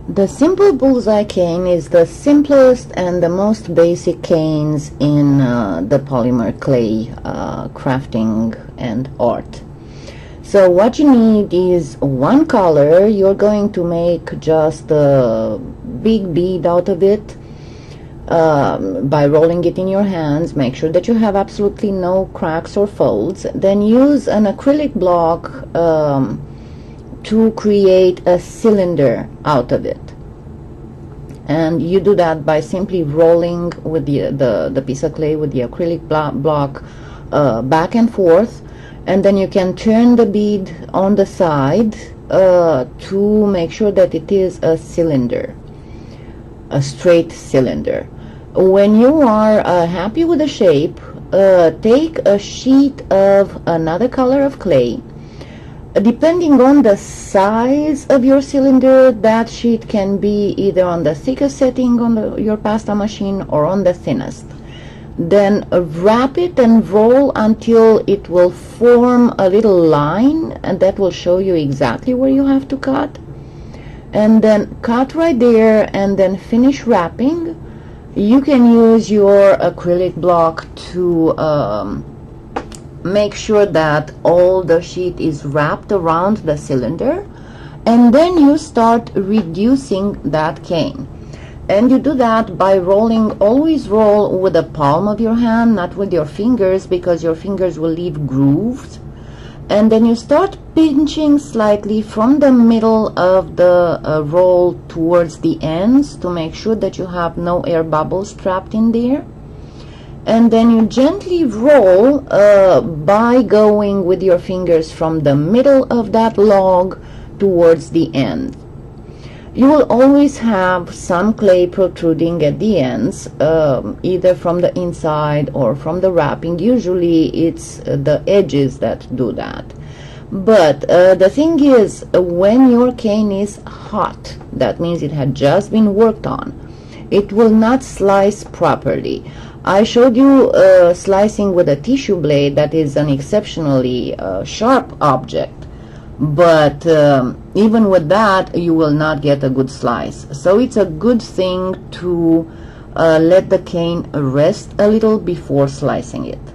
The simple bullseye cane is the simplest and the most basic canes in the polymer clay crafting and art. So what you need is one color. You're going to make just a big bead out of it by rolling it in your hands. Make sure that you have absolutely no cracks or folds. Then use an acrylic block to create a cylinder out of it, and you do that by simply rolling with the piece of clay with the acrylic block back and forth, and then you can turn the bead on the side to make sure that it is a cylinder, a straight cylinder. When you are happy with the shape, take a sheet of another color of clay. Depending on the size of your cylinder, that sheet can be either on the thickest setting on your pasta machine or on the thinnest. Then wrap it and roll until it will form a little line, and that will show you exactly where you have to cut. And then cut right there and then finish wrapping. You can use your acrylic block to make sure that all the sheet is wrapped around the cylinder, and then you start reducing that cane. And you do that by rolling. Always roll with the palm of your hand, not with your fingers, because your fingers will leave grooves. And then you start pinching slightly from the middle of the roll towards the ends to make sure that you have no air bubbles trapped in there. And then you gently roll by going with your fingers from the middle of that log towards the end. You will always have some clay protruding at the ends, either from the inside or from the wrapping. Usually it's the edges that do that. But the thing is, when your cane is hot, that means it had just been worked on, it will not slice properly. I showed you slicing with a tissue blade. That is an exceptionally sharp object, but even with that you will not get a good slice. So it's a good thing to let the cane rest a little before slicing it.